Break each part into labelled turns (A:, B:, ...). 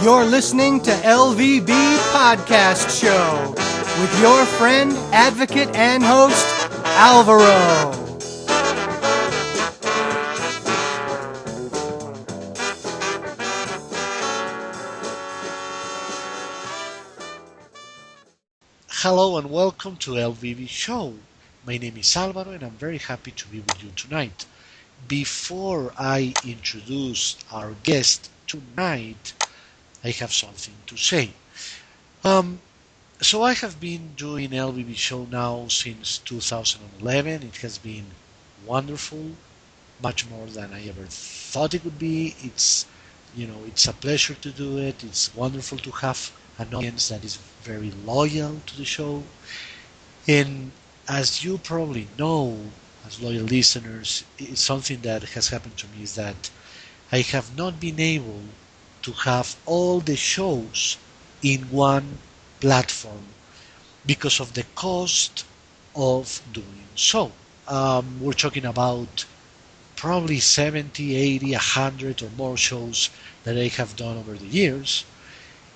A: You're listening to LVB Podcast Show with your friend, advocate, and host, Alvaro.
B: Hello and welcome to LVB Show. My name is Alvaro and I'm very happy to be with you tonight. Before I introduce our guest tonight, I have something to say. So I have been doing LVB Show now since 2011. It has been wonderful, much more than I ever thought it would be. It's a pleasure to do it. It's wonderful to have an audience that is very loyal to the show. And as you probably know, as loyal listeners, it's something that has happened to me is that I have not been able to have all the shows in one platform because of the cost of doing so. We're talking about probably 70, 80, 100 or more shows that I have done over the years.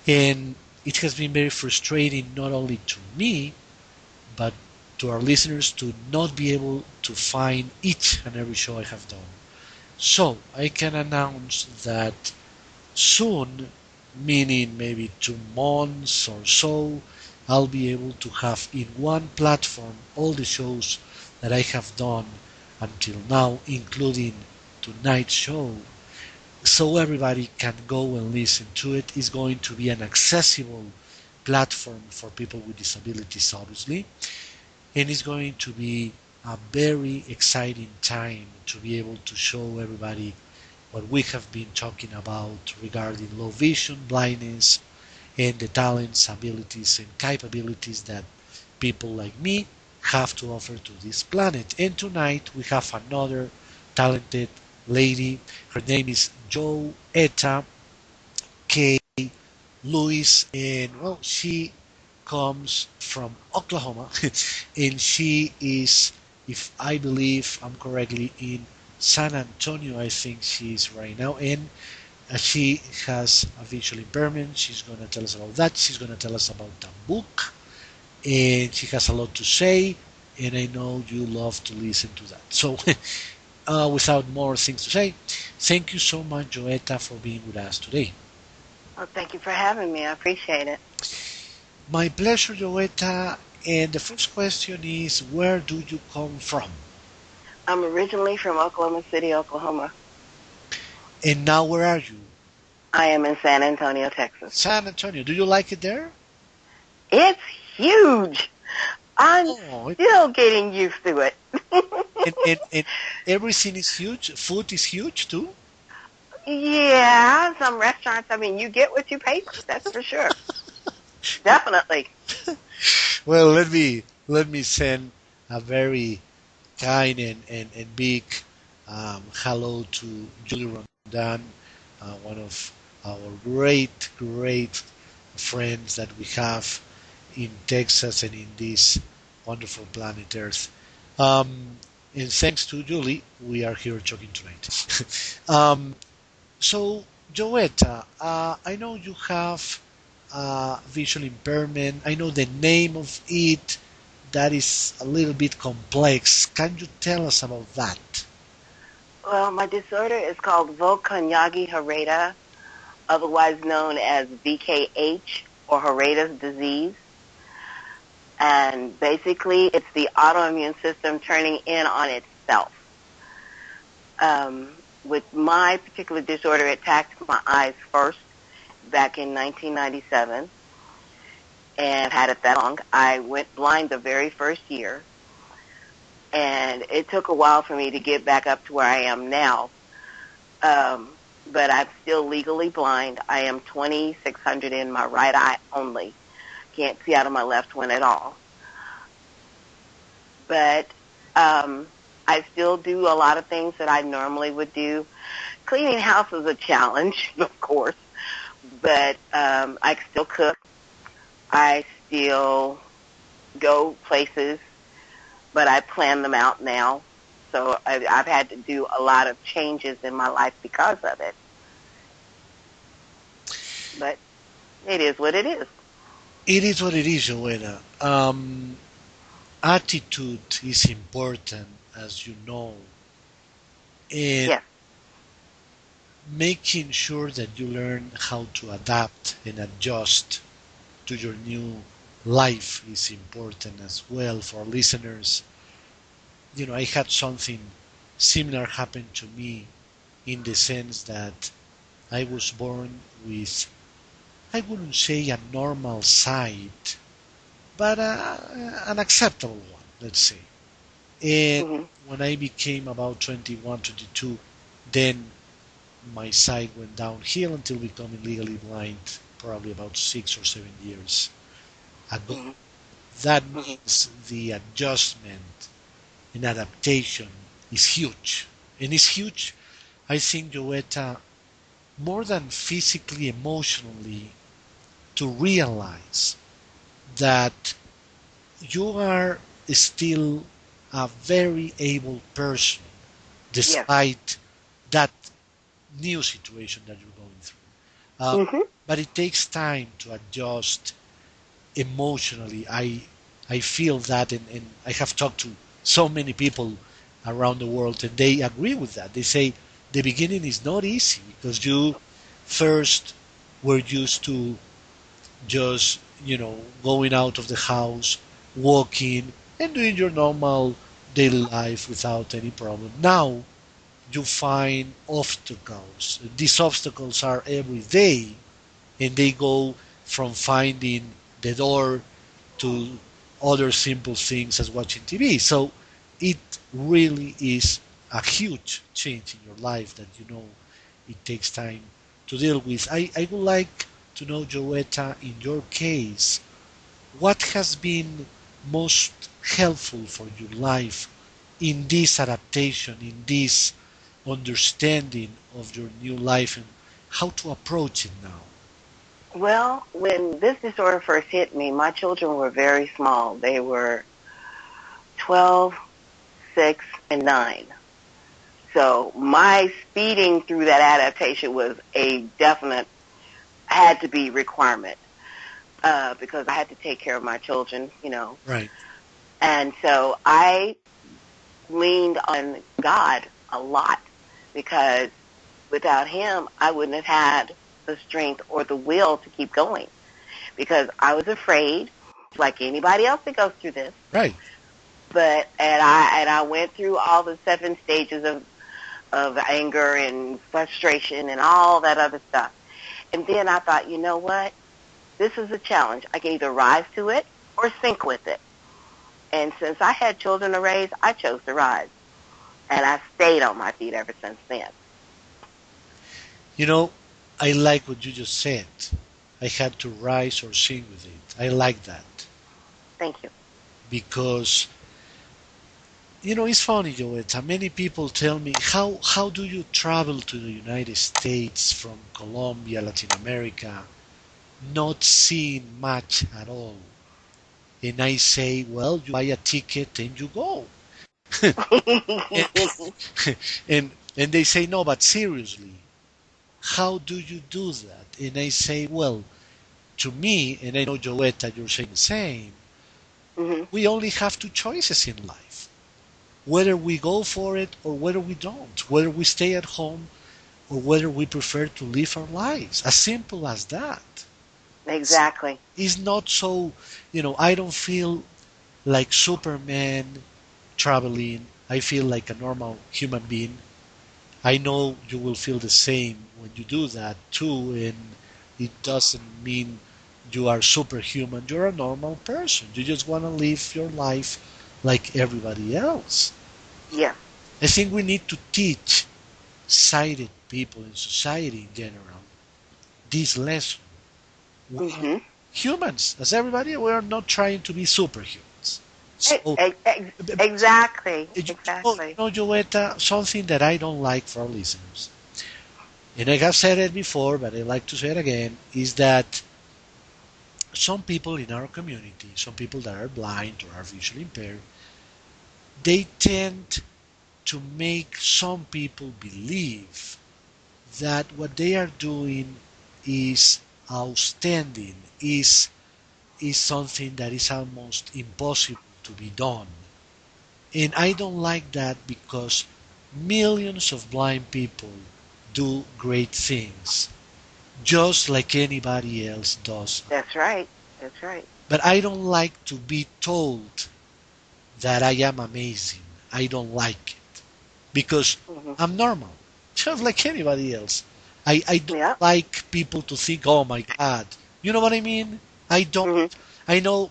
B: And it has been very frustrating not only to me, but to our listeners to not be able to find each and every show I have done. So I can announce that soon, meaning maybe 2 months or so, I'll be able to have in one platform all the shows that I have done until now, including tonight's show, so everybody can go and listen to it. It's going to be an accessible platform for people with disabilities, obviously, and it's going to be a very exciting time to be able to show everybody what we have been talking about regarding low vision, blindness, and the talents, abilities, and capabilities that people like me have to offer to this planet. And tonight we have another talented lady. Her name is Jo-Etta Kaye Lewis, and well, she comes from Oklahoma, and she is, if I believe I'm correctly, in San Antonio. I think she is right now, and she has a visual impairment. She's going to tell us about that. She's going to tell us about the book, and she has a lot to say, and I know you love to listen to that. So, without more things to say, thank you so much, Jo-Etta, for being with us today.
C: Well, thank you for having me. I appreciate it.
B: My pleasure, Jo-Etta. And the first question is, where do you come from?
C: I'm originally from Oklahoma City, Oklahoma.
B: And now where are you?
C: I am in San Antonio, Texas.
B: San Antonio. Do you like it there?
C: It's huge. I'm still getting used to it.
B: and everything is huge? Food is huge too?
C: Yeah, some restaurants, you get what you pay for, that's for sure. Definitely.
B: Well, let me send a very kind and big hello to Julie Rondan, one of our great friends that we have in Texas and in this wonderful planet Earth. And thanks to Julie, we are here talking tonight. So, Jo-Etta, I know you have visual impairment. I know the name of it. That is a little bit complex. Can you tell us about that?
C: Well, my disorder is called Volkanyagi-Harada, otherwise known as VKH, or Harada's disease. And basically, it's the autoimmune system turning in on itself. With my particular disorder, it attacked my eyes first back in 1997, and I've had it that long. I went blind the very first year, and it took a while for me to get back up to where I am now. But I'm still legally blind. I am 20/600 in my right eye only. Can't see out of my left one at all. But I still do a lot of things that I normally would do. Cleaning house is a challenge, of course, but I still cook. I still go places, but I plan them out now. So I've had to do a lot of changes in my life because of it. but it is what it is.
B: It is what it is, Jo-Etta. Attitude is important, as you know, and
C: Yes,
B: making sure that you learn how to adapt and adjust to your new life is important as well for listeners. I had something similar happen to me in the sense that I was born with, I wouldn't say a normal side, but an acceptable one, let's say. And
C: hmm
B: when I became about 21, 22, then my sight went downhill until becoming legally blind, probably about 6 or 7 years ago.
C: hmm
B: That
C: hmm
B: means the adjustment and adaptation is huge. And it's huge, I think, Jo-Etta, more than physically, emotionally, to realize that you are still a very able person
C: yes,
B: despite that new situation that you're going through.
C: hmm
B: But it takes time to adjust emotionally. I feel that, and I have talked to so many people around the world, and they agree with that. They say the beginning is not easy because you first were used to just going out of the house, walking, and doing your normal daily life without any problem. Now you find obstacles. These obstacles are every day, and they go from finding the door to other simple things as watching TV. So it really is a huge change in your life that it takes time to deal with. I would like to know, Jo-Etta, in your case, what has been most helpful for your life in this adaptation, in this understanding of your new life, and how to approach it now?
C: Well, when this disorder first hit me, my children were very small. They were 12, 6, and 9. So my speeding through that adaptation was a definite, had to be requirement, because I had to take care of my children.
B: Right.
C: And so I leaned on God a lot because without him, I wouldn't have had the strength or the will to keep going because I was afraid, like anybody else that goes through this.
B: Right.
C: But I went through all the 7 stages of anger and frustration and all that other stuff. And then I thought, you know what? This is a challenge. I can either rise to it or sink with it. And since I had children to raise, I chose to rise. And I stayed on my feet ever since then.
B: You know, I like what you just said. I had to rise or sing with it. I like that
C: Thank you.
B: because it's funny, Jo-Etta. Many people tell me, how do you travel to the United States from Colombia, Latin America, not seeing much at all? And I say, well, you buy a ticket and you go. and, and they say, no, but seriously, how do you do that? And I say, well, to me, and I know, Jo-Etta, you're saying the same,
C: hmm
B: we only have 2 choices in life. Whether we go for it or whether we don't. Whether we stay at home or whether we prefer to live our lives. As simple as that.
C: Exactly.
B: It's not so, I don't feel like Superman traveling. I feel like a normal human being. I know you will feel the same when you do that too, and it doesn't mean you are superhuman. You're a normal person. You just want to live your life like everybody else.
C: Yeah.
B: I think we need to teach sighted people in society in general this lesson. We are
C: hmm
B: humans, as everybody. We are not trying to be superhumans. So,
C: Exactly.
B: you
C: Exactly.
B: know, Jo-Etta, something that I don't like for our listeners, and I have said it before, but I like to say it again, is that some people in our community, some people that are blind or are visually impaired, they tend to make some people believe that what they are doing is outstanding is something that is almost impossible to be done. And I don't like that because millions of blind people do great things, just like anybody else does.
C: That's right. That's right.
B: But I don't like to be told that I am amazing. I don't like it because
C: Hmm.
B: I'm normal, just like anybody else. I don't
C: Yeah.
B: like people to think, oh my God. You know what I mean? I don't.
C: Hmm.
B: I know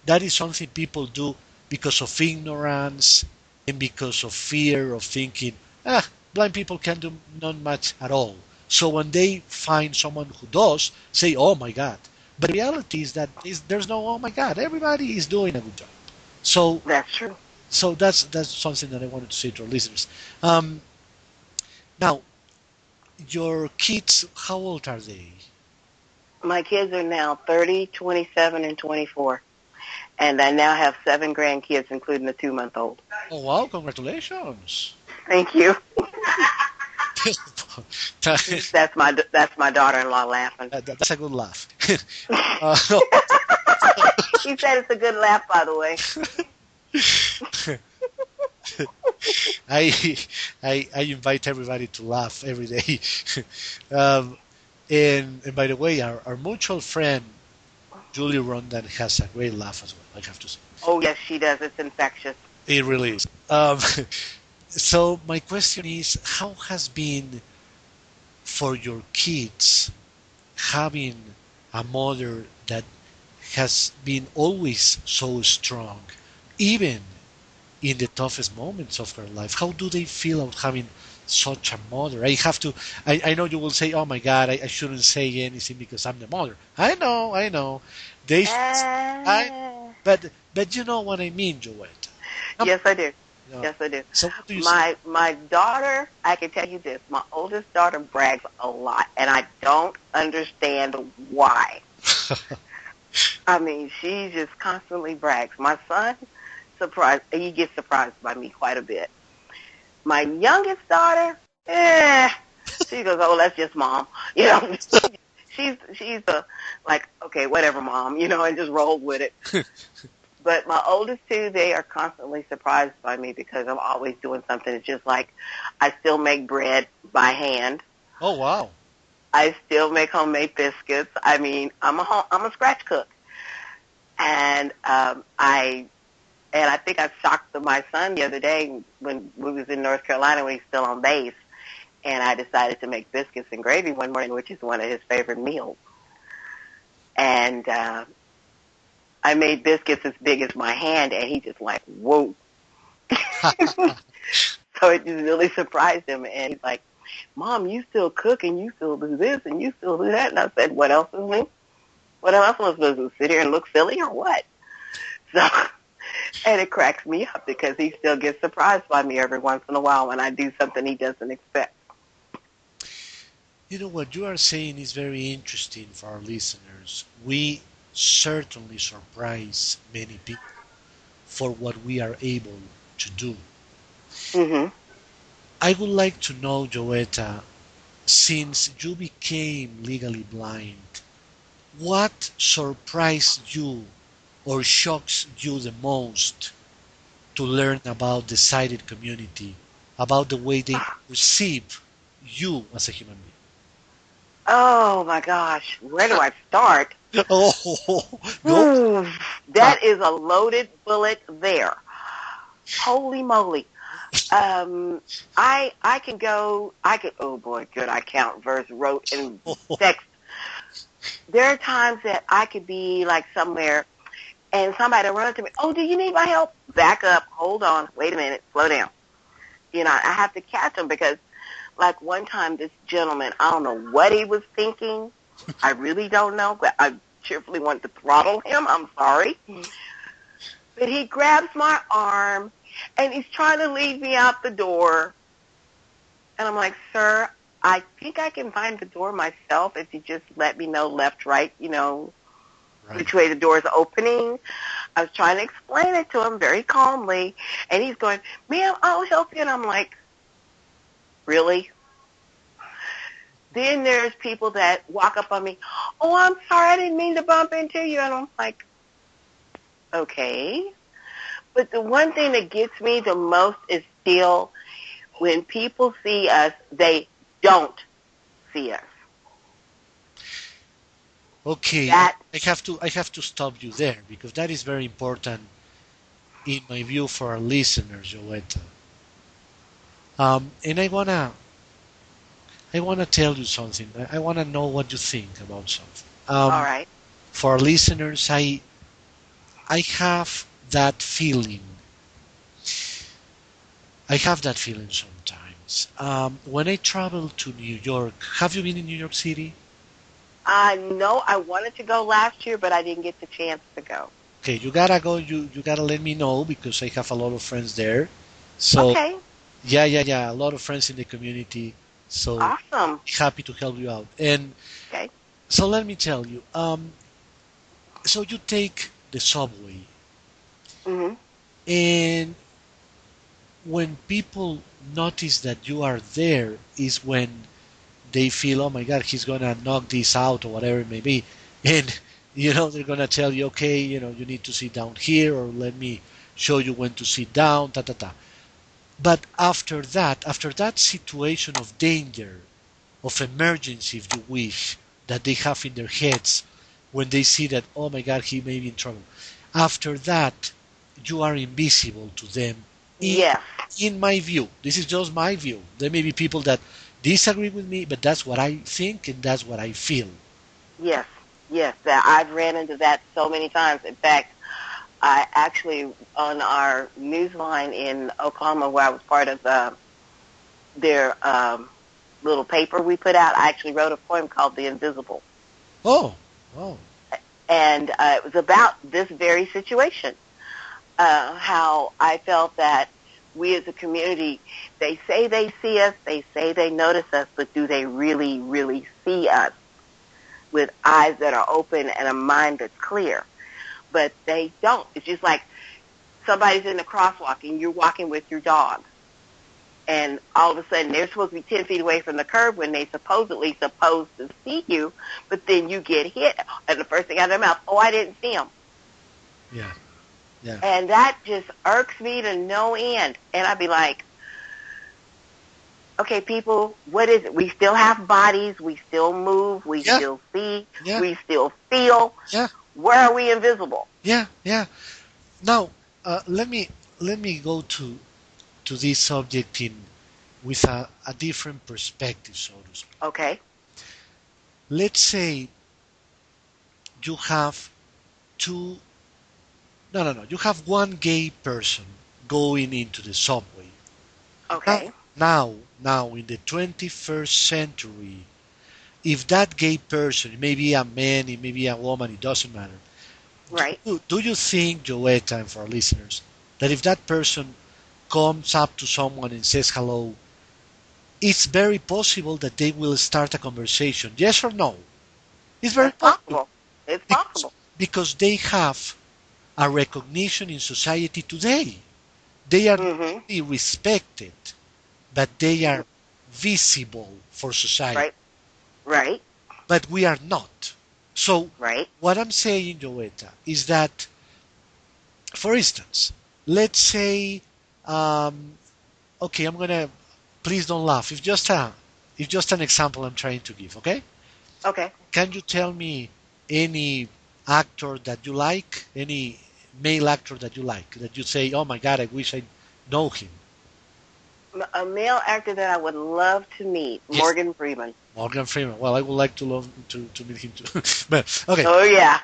B: that is something people do because of ignorance and because of fear of thinking, blind people can do not much at all. So when they find someone who does, say, oh my God. But the reality is that there's no oh my God. Everybody is doing a good job. So
C: That's true.
B: so that's something that I wanted to say to our listeners. Um, Now, your kids, how old are they?
C: My kids are now 30, 27, and 24. And I now have 7 grandkids, including a 2-month-old.
B: Oh wow, congratulations.
C: Thank you.
B: That-
C: That's my daughter-in-law laughing.
B: that's a good laugh.
C: He said it's a good laugh, by the way.
B: I, I invite everybody to laugh every day. um, and by the way, our mutual friend Julie Rondan has a great laugh as well. I have to say,
C: Oh, yes, she does. It's infectious.
B: it really is. So my question is, how has been for your kids having a mother that has been always so strong, even in the toughest moments of her life? How do they feel about having such a mother? I know you will say, oh my God, I shouldn't say anything because I'm the mother. I know. They, I,
C: Uh,
B: but you know what I mean, Jo-Etta.
C: yes, I do.
B: No.
C: Yes, I do.
B: So what do you say?
C: My daughter, I can tell you this, my oldest daughter brags a lot, and I don't understand why. I mean, she just constantly brags. My son, he gets surprised by me quite a bit. My youngest daughter, she goes, oh, that's just mom. You know, she's like, okay, whatever, mom, and just roll with it. But my oldest two, they are constantly surprised by me because I'm always doing something. It's just like I still make bread by hand.
B: Oh wow.
C: I still make homemade biscuits. I mean, I'm a scratch cook, and I think I shocked my son the other day when we was in North Carolina when he's still on base, and I decided to make biscuits and gravy one morning, which is one of his favorite meals, and I made biscuits as big as my hand, and he just like, whoa. So it just really surprised him, and he's like, Mom, you still cook, and you still do this, and you still do that. And I said, what else is me? What else am I supposed to sit here and look silly or what? So, and it cracks me up because he still gets surprised by me every once in a while when I do something he doesn't expect.
B: You know what you are saying is very interesting for our listeners. We certainly surprise many people for what we are able to do.
C: Hmm.
B: I would like to know, Jo-Etta, since you became legally blind, what surprised you or shocks you the most to learn about the sighted community, about the way they perceive you as a human
C: Oh, my gosh. Where do I start?
B: being? Oh, go.
C: That is a loaded bullet there. Holy moly. Oh boy, could I count verse, wrote, and text. There are times that I could be like somewhere and somebody will run to me, oh, do you need my help? Back up, hold on, wait a minute, slow down. I have to catch them because like one time this gentleman, I don't know what he was thinking. I really don't know, but I cheerfully wanted to throttle him. I'm sorry. But he grabs my arm and he's trying to lead me out the door. And I'm like, sir, I think I can find the door myself if you just let me know left, right, which way the door is opening. I was trying to explain it to him very calmly. And he's going, ma'am, I'll help you. And I'm like, really? Then there's people that walk up on me, oh, I'm sorry, I didn't mean to bump into you. And I'm like, okay. But the one thing that gets me the most is still when people see us, they don't see us.
B: Okay,
C: That,
B: I have to stop you there because that is very important in my view for our listeners, Jo-Etta. And I wanna tell you something. I wanna know what you think about something.
C: all right.
B: For our listeners, I have that feeling. I have that feeling sometimes. When I travel to New York, have you been in New York City?
C: No, I wanted to go last year, but I didn't get the chance to go.
B: Okay, you gotta go. You gotta let me know because I have a lot of friends there. So
C: Okay,
B: yeah, a lot of friends in the community. So
C: awesome.
B: happy to help you out. And
C: Okay.
B: so let me tell you. So you take the subway,
C: Mhm.
B: and when people notice that you are there, is when they feel, oh my God, he's gonna knock this out or whatever it may be, and they're gonna tell you, okay, you need to sit down here, or let me show you when to sit down, ta ta ta. But after that situation of danger, of emergency, if you wish, that they have in their heads when they see that, oh my God, he may be in trouble. After that, you are invisible to them. In,
C: Yes.
B: in my view, this is just my view. There may be people that disagree with me, but that's what I think and that's what I feel.
C: Yes. Yes. That I've ran into that so many times. In fact, I actually on our news line in Oklahoma, where I was part of their little paper we put out, I actually wrote a poem called "The Invisible,"
B: Oh, oh,
C: and it was about this very situation. How I felt that we as a community, they say they see us, they say they notice us, but do they really, really see us with eyes that are open and a mind that's clear? But they don't. It's just like somebody's in the crosswalk and you're walking with your dog. And all of a sudden they're supposed to be 10 feet away from the curb when they supposedly supposed to see you, but then you get hit. And the first thing out of their mouth, oh, I didn't see him.
B: yeah, yeah,
C: And that just irks me to no end. And I'd be like, okay, people, what is it? We still have bodies. We still move. We
B: yeah,
C: still see.
B: yeah,
C: We still feel.
B: yeah,
C: Where are we invisible?
B: yeah, yeah. Now, let me go to this subject in with a different perspective, so to speak.
C: Okay.
B: Let's say you have two, no, you have one gay person going into the subway. Now,
C: Okay.
B: now, in the 21st century, if that gay person, it may be a man, it may be a woman, it doesn't matter.
C: Right.
B: Do you think, Jo-Etta, and for our listeners, that if that person comes up to someone and says hello, it's very possible that they will start a conversation? Yes or no? It's very
C: That's
B: possible
C: possible. It's
B: because,
C: possible.
B: because they have a recognition in society today. They are not
C: Mm-hmm.
B: only respected, but they are visible for society.
C: Right. Right.
B: But we are not. So
C: Right.
B: what I'm saying, Jo-Etta, is that, for instance, let's say, um, okay, I'm gonna, please don't laugh. It's just an example I'm trying to give. Okay,
C: Okay.
B: can you tell me any actor that you like, any male actor that you like, that you say, oh my God, I wish I know him?
C: A male actor that I would love to meet,
B: Yes,
C: Morgan Freeman.
B: Morgan Freeman. Well, I would like to love to meet him too. But okay,
C: Oh, yeah.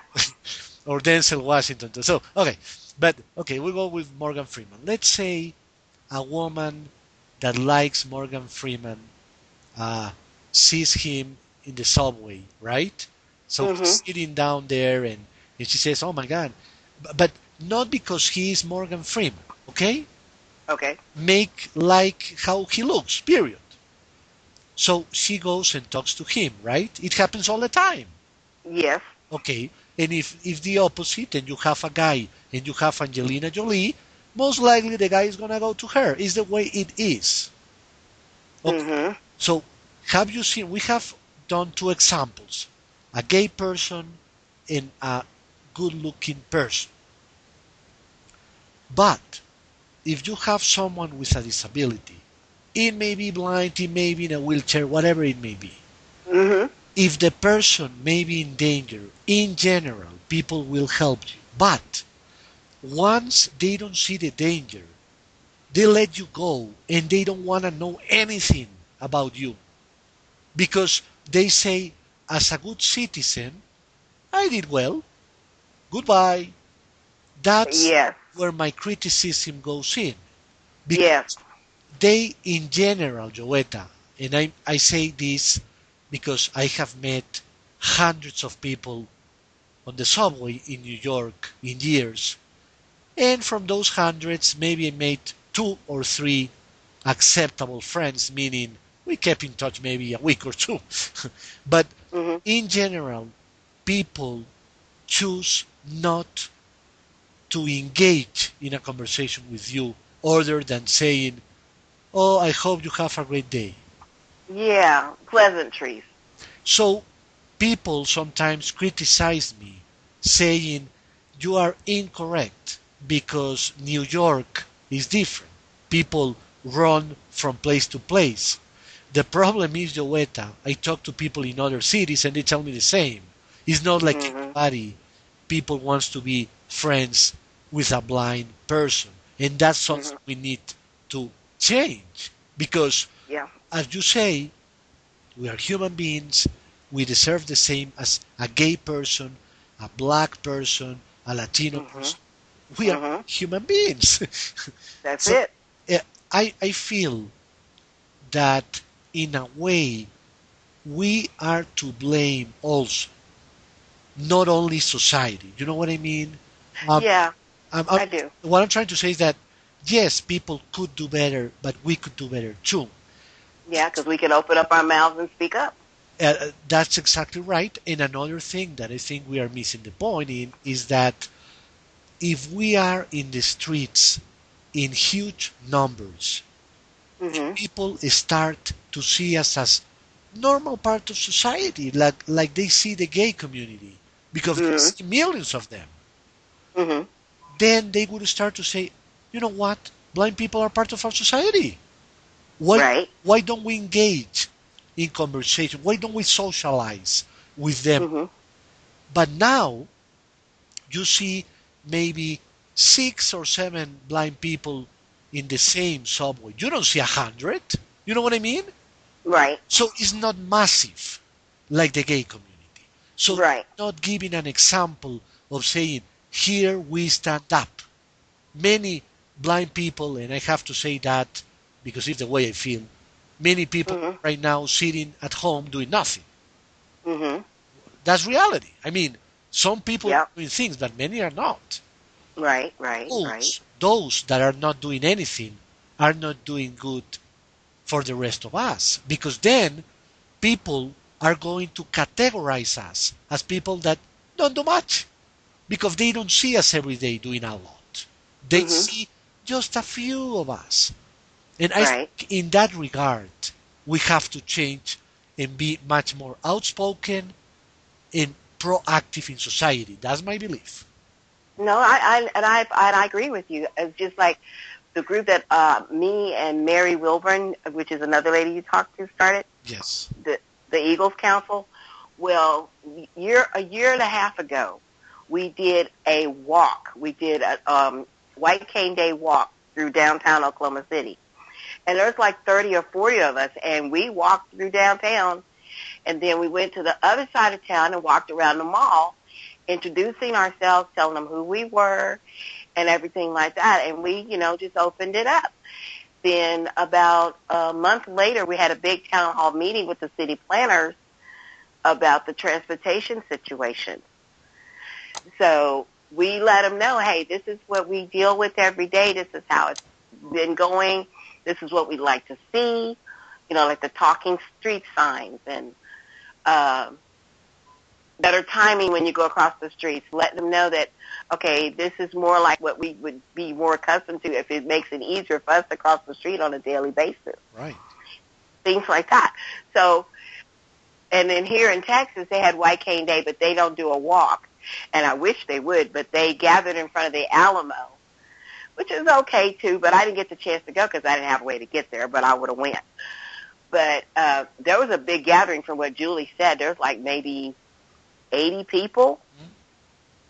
B: or Denzel Washington too. So okay, but okay, we go with Morgan Freeman. Let's say a woman that likes Morgan Freeman uh, sees him in the subway, right? So
C: Mm-hmm.
B: he's sitting down there, and she says, "Oh my God," but not because he is Morgan Freeman. Okay,
C: Okay.
B: make like how he looks. Period. So she goes and talks to him, right? It happens all the time.
C: Yes.
B: Okay, and if the opposite, and you have a guy and you have Angelina Jolie, most likely the guy is gonna go to her. Is the way it is. Okay,
C: Mm-hmm.
B: so have you seen? We have done two examples. a gay person and a good-looking person. But if you have someone with a disability, it may be blind, it may be in a wheelchair, whatever it may be.
C: Mhm.
B: If the person may be in danger, in general, people will help you. But once they don't see the danger, they let you go and they don't want to know anything about you because they say, as a good citizen, I did well. Goodbye. That's
C: Yes.
B: where my criticism goes in.
C: Yes.
B: Because they, in general, Jo-Etta, and I say this because I have met hundreds of people on the subway in New York in years, and from those hundreds, maybe I made two or three acceptable friends, meaning we kept in touch maybe a week or two. But
C: Mhm.
B: in general, people choose not to engage in a conversation with you other than saying, "Oh, I hope you have a great day."
C: Yeah. Pleasantries.
B: So people sometimes criticize me saying, "You are incorrect because New York is different. People run from place to place." The problem is, Jo-Etta, I talk to people in other cities and they tell me the same. It's not like
C: Mhm.
B: everybody, people wants to be friends with a blind person. And that's something
C: Mhm.
B: we need to change. Because,
C: Yeah.
B: as you say, we are human beings. We deserve the same as a gay person, a black person, a Latino
C: Mhm.
B: person. We are
C: Mhm.
B: human beings.
C: That's
B: So
C: it.
B: I feel that in a way we are to blame also, not only society. You know what I mean? Um,
C: Yeah.
B: I'm,
C: I do.
B: what I'm trying to say is that yes, people could do better, but we could do better too.
C: Yeah, because we can open up our mouths and speak up.
B: That's exactly right. And another thing that I think we are missing the point in is that if we are in the streets in huge numbers,
C: Mhm.
B: people start to see us as normal part of society, like they see the gay community, because they
C: Mhm.
B: see millions of them.
C: Mhm.
B: Then they would start to say, you know what, blind people are part of our society. Why
C: Right.
B: why don't we engage in conversation? Why don't we socialize with them?
C: Mhm.
B: But now you see maybe 6 or 7 blind people in the same subway. You don't see 100. You know what I mean?
C: Right.
B: So it's not massive like the gay community. So
C: Right.
B: not giving an example of saying, here we stand up. Many blind people, and I have to say that because it's the way I feel, many people
C: Mhm.
B: right now sitting at home doing nothing.
C: Mhm.
B: That's reality. I mean, some people are
C: Yep.
B: doing things, but many are not.
C: Right. Right. Right.
B: Those that are not doing anything are not doing good for the rest of us because then people are going to categorize us as people that don't do much because they don't see us every day doing a lot. They
C: Mhm.
B: see just a few of us. And I
C: Right.
B: think in that regard, we have to change and be much more outspoken and proactive in society. That's my belief.
C: No, I agree with you. It's just like the group that me and Mary Wilburn, which is another lady you talked to, started
B: Yes.
C: the Eagles Council. Well, a year and a half ago, we did a walk. We did a White Cane Day walk through downtown Oklahoma City, and there's like 30 or 40 of us, and we walked through downtown, and then we went to the other side of town and walked around the mall, introducing ourselves, telling them who we were, and everything like that, and we, just opened it up. Then about a month later, we had a big town hall meeting with the city planners about the transportation situation. So we let them know, hey, this is what we deal with every day. This is how it's been going. This is what we'd like to see, like the talking street signs and uh, better timing when you go across the streets. Let them know that, okay, this is more like what we would be more accustomed to if it makes it easier for us to cross the street on a daily basis.
B: Right.
C: Things like that. So And then here in Texas, they had White Cane Day, but they don't do a walk. And I wish they would, but they gathered in front of the Alamo, which is okay, too, but I didn't get the chance to go because I didn't have a way to get there, but I would have went. But there was a big gathering from what Julie said. There's like maybe 80 people,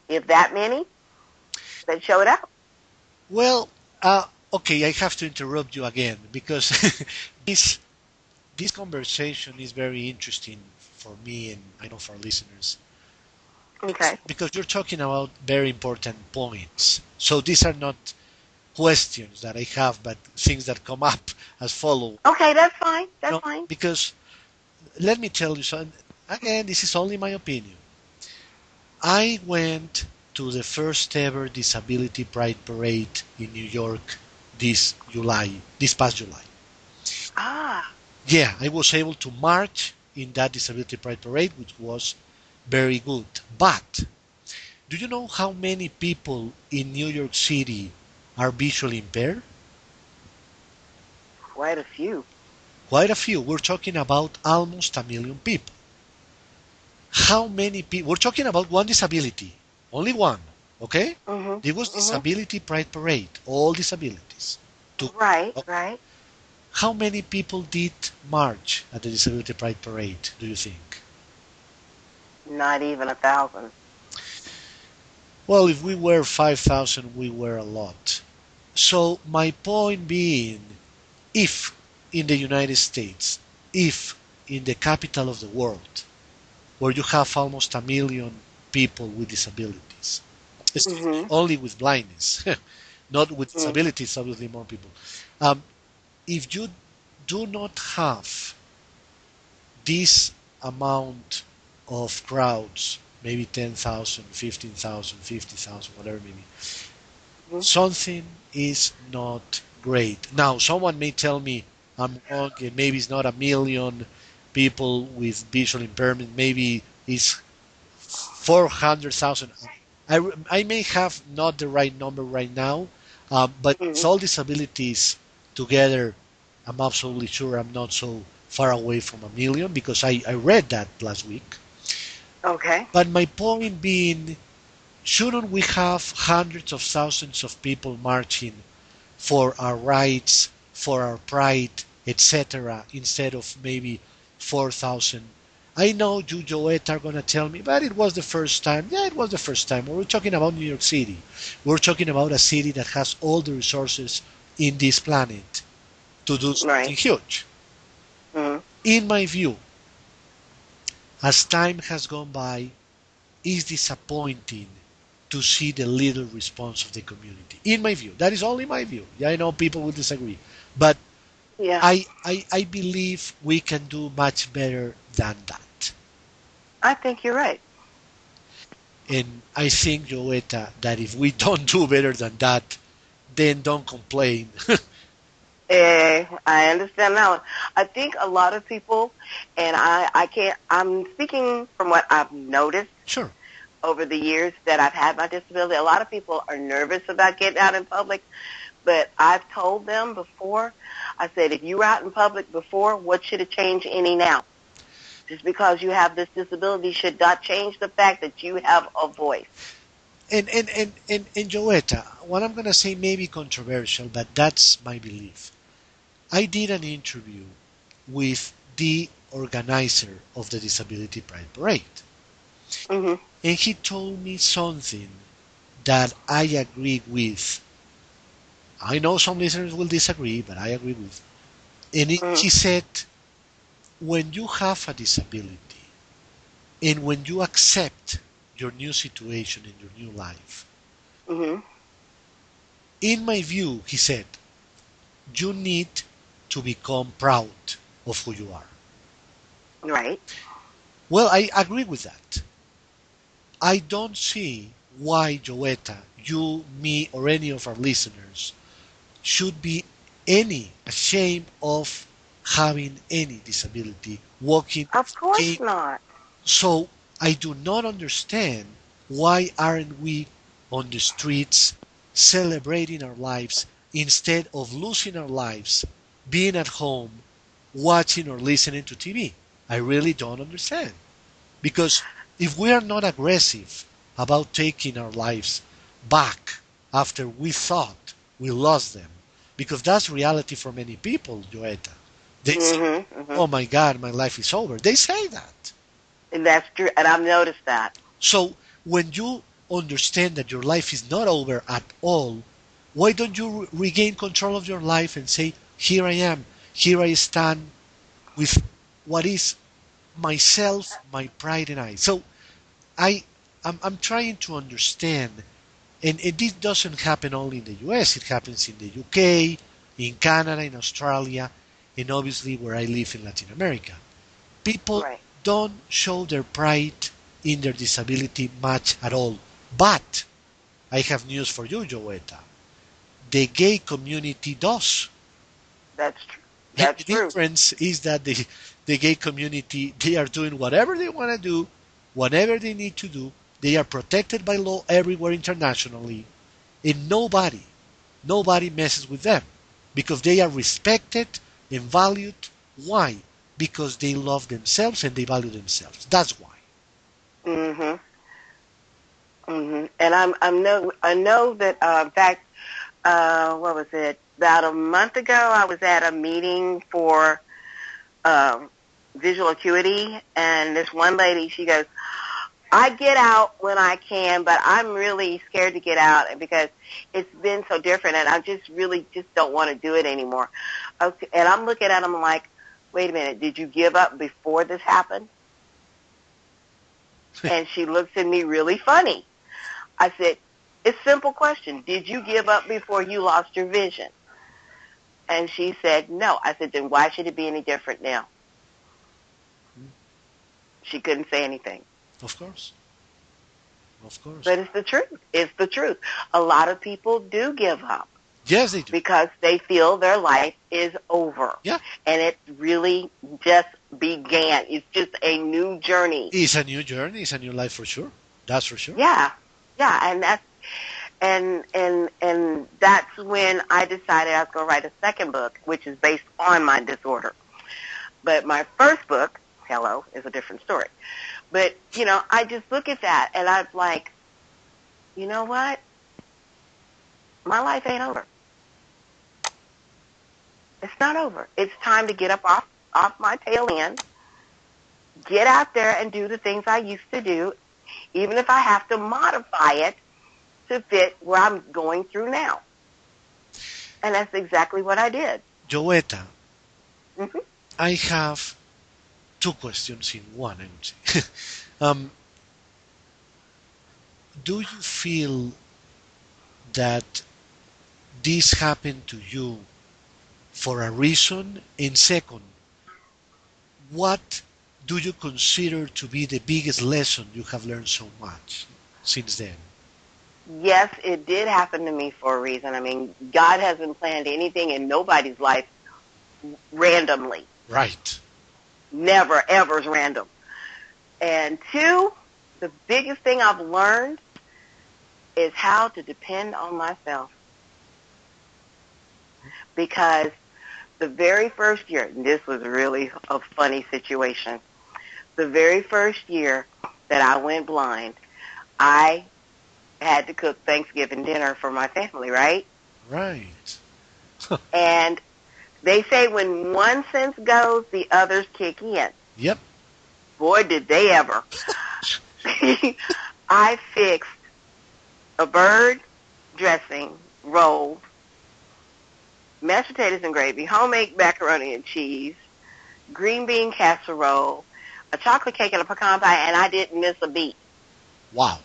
C: if that many, that showed up.
B: Well, okay, I have to interrupt you again because this conversation is very interesting for me and I know for our listeners.
C: Okay.
B: Because you're talking about very important points. So these are not questions that I have, but things that come up as follow.
C: Okay, that's fine. That's fine.
B: Because let me tell you something. Again, this is only my opinion. I went to the first ever Disability Pride Parade in New York this past July.
C: Ah.
B: Yeah, I was able to march in that Disability Pride Parade, which was very good. But do you know how many people in New York City are visually impaired?
C: Quite a few.
B: Quite a few. We're talking about almost 1 million people. How many people? We're talking about one disability. Only one. Okay?
C: Mm-hmm.
B: There was Disability Pride Parade. All disabilities.
C: Right.
B: How many people did march at the Disability Pride Parade, do you think?
C: Not even 1,000.
B: Well, if we were 5,000, we were a lot. So my point being, if in the United States, if in the capital of the world, where you have almost 1 million people with disabilities, only with blindness, not with disabilities, obviously more people. If you do not have this amount of crowds, maybe 10,000, 15,000, 50,000, whatever maybe, something is not great. Now, someone may tell me I'm wrong, and maybe it's not 1 million people with visual impairment, maybe it's 400,000. I may have not the right number right now, but it's all disabilities together. I'm absolutely sure I'm not so far away from 1 million because I read that last week.
C: Okay.
B: But my point being, shouldn't we have hundreds of thousands of people marching for our rights, for our pride, etc., instead of maybe 4,000? I know you, Jo-Etta, are going to tell me, but it was the first time. Yeah, it was the first time. We're talking about New York City. We're talking about a city that has all the resources in this planet to do something huge. In my view, as time has gone by, it's disappointing to see the little response of the community. In my view, that is only my view. Yeah, I know people will disagree, but I believe we can do much better than that.
C: I think you're right.
B: And I think, Jo-Etta, that if we don't do better than that, then don't complain.
C: I understand now. I think a lot of people, and I'm speaking from what I've noticed
B: Sure.
C: over the years that I've had my disability. A lot of people are nervous about getting out in public, but I've told them before, I said, if you were out in public before, what should have changed any now? Just because you have this disability should not change the fact that you have a voice.
B: And Jo-Etta, what I'm going to say may be controversial, but that's my belief. I did an interview with the organizer of the Disability Pride Parade. And he told me something that I agree with. I know some listeners will disagree, but I agree with. And he said, when you have a disability and when you accept your new situation in your new life, in my view, he said, you need to become proud of who you are.
C: Right.
B: Well, I agree with that. I don't see why, Jo-Etta, you, me, or any of our listeners should be any ashamed of having any disability, walking.
C: Of course not.
B: So I do not understand why aren't we on the streets celebrating our lives instead of losing our lives, being at home, watching or listening to TV. I really don't understand. Because if we are not aggressive about taking our lives back after we thought we lost them, because that's reality for many people, Jo-Etta. They say,
C: Mm-hmm. Mm-hmm.
B: oh my God, my life is over. They say that.
C: And that's true. And I've noticed that.
B: So when you understand that your life is not over at all, why don't you regain control of your life and say, here I am, here I stand with what is myself, my pride and I. So I'm trying to understand, and this doesn't happen only in the US, it happens in the UK, in Canada, in Australia, and obviously where I live in Latin America. People
C: Right.
B: don't show their pride in their disability much at all. But I have news for you, Jo-Etta. The gay community does.
C: That's true.
B: The
C: That's true.
B: difference is that the gay community, they are doing whatever they want to do, whatever they need to do. They are protected by law everywhere internationally, and nobody messes with them because they are respected and valued. Why? Because they love themselves and they value themselves. That's why.
C: Mm-hmm. Mm-hmm. And I know that, in fact, what was it? About a month ago, I was at a meeting for visual acuity, and this one lady, she goes, I get out when I can, but I'm really scared to get out because it's been so different, and I just really just don't want to do it anymore. Okay, and I'm looking at them like, wait a minute, did you give up before this happened? And she looks at me really funny. I said, it's a simple question. Did you give up before you lost your vision? And she said, no. I said, then why should it be any different now? She couldn't say anything.
B: Of course. Of course.
C: But it's the truth. It's the truth. A lot of people do give up
B: Yes, they do.
C: because they feel their life is over.
B: Yeah.
C: And it really just began. It's just a new journey.
B: It's a new journey. It's a new life for sure. That's for sure.
C: Yeah. Yeah. And that's when I decided I was going to write a second book, which is based on my disorder. But my first book, Hello, is a different story. But, you know, I just look at that and I'm like, you know what? My life ain't over. It's not over. It's time to get up off my tail end, get out there and do the things I used to do, even if I have to modify it to fit where I'm going through now. And that's exactly what I did.
B: Jo-Etta,
C: Mm-hmm.
B: I have two questions in one, I would say. Do you feel that this happened to you for a reason? And second, what do you consider to be the biggest lesson you have learned so much since then?
C: Yes, it did happen to me for a reason. I mean, God hasn't planned anything in nobody's life randomly.
B: Right.
C: Never, ever is random. And two, the biggest thing I've learned is how to depend on myself. Because the very first year, and this was really a funny situation, the very first year that I went blind, I had to cook Thanksgiving dinner for my family, right?
B: Right.
C: And they say when one sense goes, the others kick in.
B: Yep.
C: Boy, did they ever. I fixed a bird dressing, roll, mashed potatoes and gravy, homemade macaroni and cheese, green bean casserole, a chocolate cake and a pecan pie, and I didn't miss a beat.
B: Wow.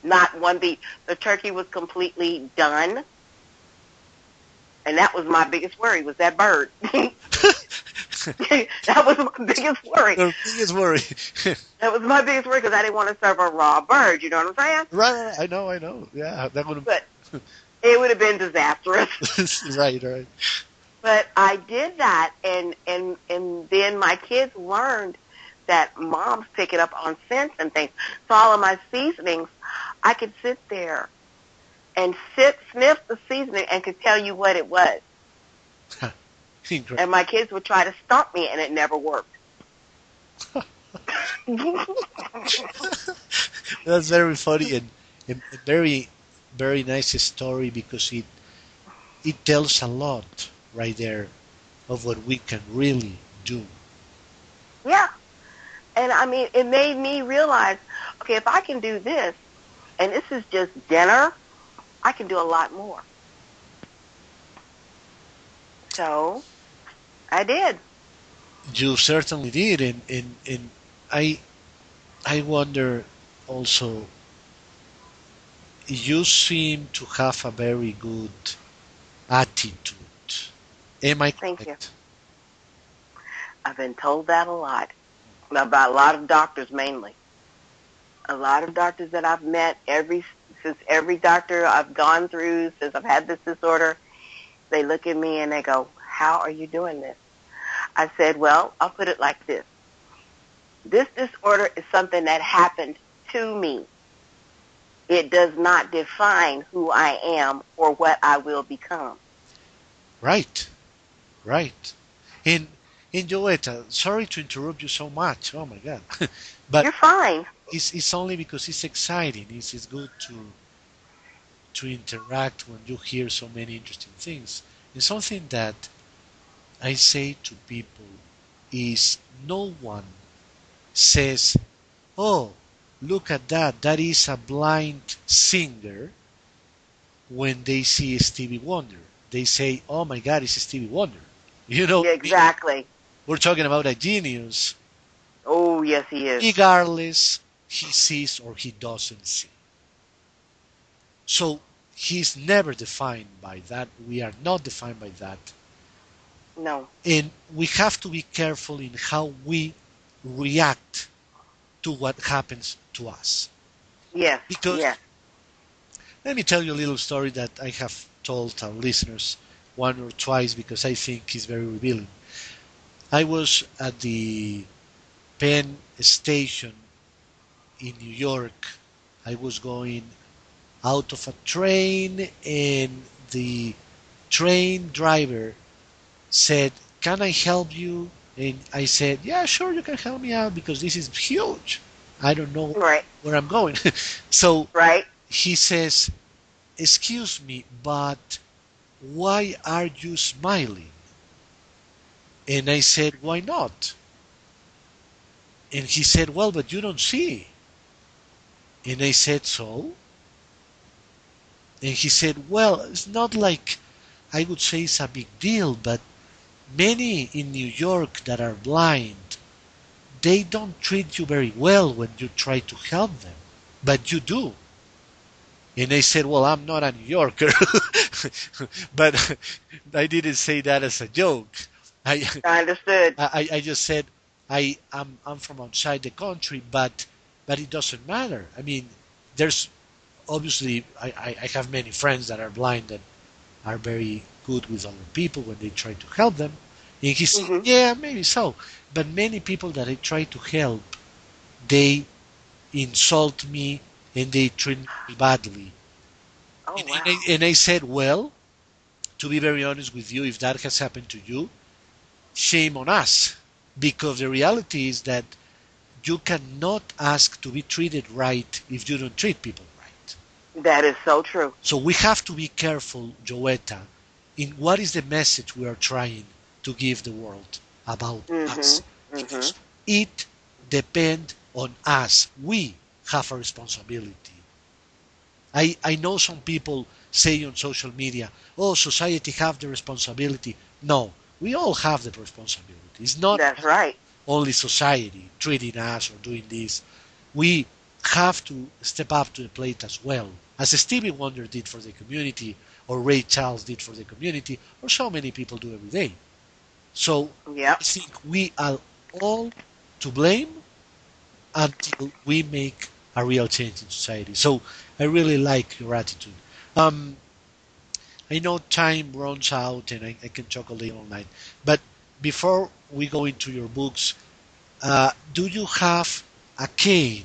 C: Not one beat. The turkey was completely done. And that was my biggest worry, was that bird. That was my biggest worry.
B: Your biggest worry.
C: That was my biggest worry because I didn't want to serve a raw bird. You know what I'm saying?
B: Right. I know. Yeah, that would have.
C: But it would have been disastrous.
B: Right.
C: But I did that, and then my kids learned that moms pick it up on scents and things. So all of my seasonings, I could sit there and sniff the seasoning and could tell you what it was.
B: Incredible.
C: And my kids would try to stump me, and it never worked.
B: That's very funny and very, very nice story because it tells a lot right there of what we can really do.
C: Yeah. And I mean, it made me realize, okay, if I can do this, and this is just dinner, I can do a lot more. So I did.
B: You certainly did, and I I wonder also. You seem to have a very good attitude. Am I
C: Thank you.
B: correct?
C: I've been told that a lot, about a lot of doctors mainly. A lot of doctors that I've met, since every doctor I've gone through, since I've had this disorder, they look at me and they go, how are you doing this? I said, well, I'll put it like this. This disorder is something that happened to me. It does not define who I am or what I will become.
B: Right, right. And and Jo-Etta, sorry to interrupt you so much. Oh my God, but
C: You're fine.
B: it's only because it's exciting. It's good to interact when you hear so many interesting things. And something that I say to people is no one says, "Oh, look at that! That is a blind singer." When they see Stevie Wonder. They say, "Oh my God, it's Stevie Wonder." You know,
C: Yeah, exactly.
B: we're talking about a genius,
C: Oh, yes, he is.
B: regardless he sees or he doesn't see. So he's never defined by that. We are not defined by that,
C: No.
B: and we have to be careful in how we react to what happens to us.
C: Yes,
B: Because
C: yes.
B: let me tell you a little story that I have told our listeners one or twice because I think it's very revealing. I was at the Penn Station in New York. I was going out of a train, and the train driver said, "Can I help you?" And I said, "Yeah, sure, you can help me out because this is huge. I don't know
C: Right,
B: where I'm going." So
C: right.
B: he says, "Excuse me, but why are you smiling?" And I said, "Why not?" And he said, "Well, but you don't see." And I said, "So?" And he said, "Well, it's not like I would say it's a big deal, but many in New York that are blind, they don't treat you very well when you try to help them, but you do." And I said, "Well, I'm not a New Yorker," but I didn't say that as a joke. I,
C: I understood.
B: I just said I'm from outside the country, but it doesn't matter. I mean, there's obviously I have many friends that are blind that are very good with other people when they try to help them. And he said,
C: Hmm.
B: "Yeah, maybe so, but many people that I try to help, they insult me and they treat me badly."
C: Oh,
B: And I said, "Well, to be very honest with you, if that has happened to you, shame on us, because the reality is that you cannot ask to be treated right if you don't treat people right."
C: that is so true.
B: So we have to be careful, Jo-Etta, in what is the message we are trying to give the world about
C: Hmm.
B: us.
C: Hmm.
B: Because it depends on us. We have a responsibility. I know some people say on social media, "Oh, society have the responsibility." No, we all have the responsibility. It's not
C: That's right.
B: only society treating us or doing this. We have to step up to the plate as well, as Stevie Wonder did for the community, or Ray Charles did for the community, or so many people do every day. So I
C: Yep.
B: think we are all to blame until we make a real change in society. So I really like your attitude. Um, I know time runs out and I can talk all night, but before we go into your books, do you have a cane?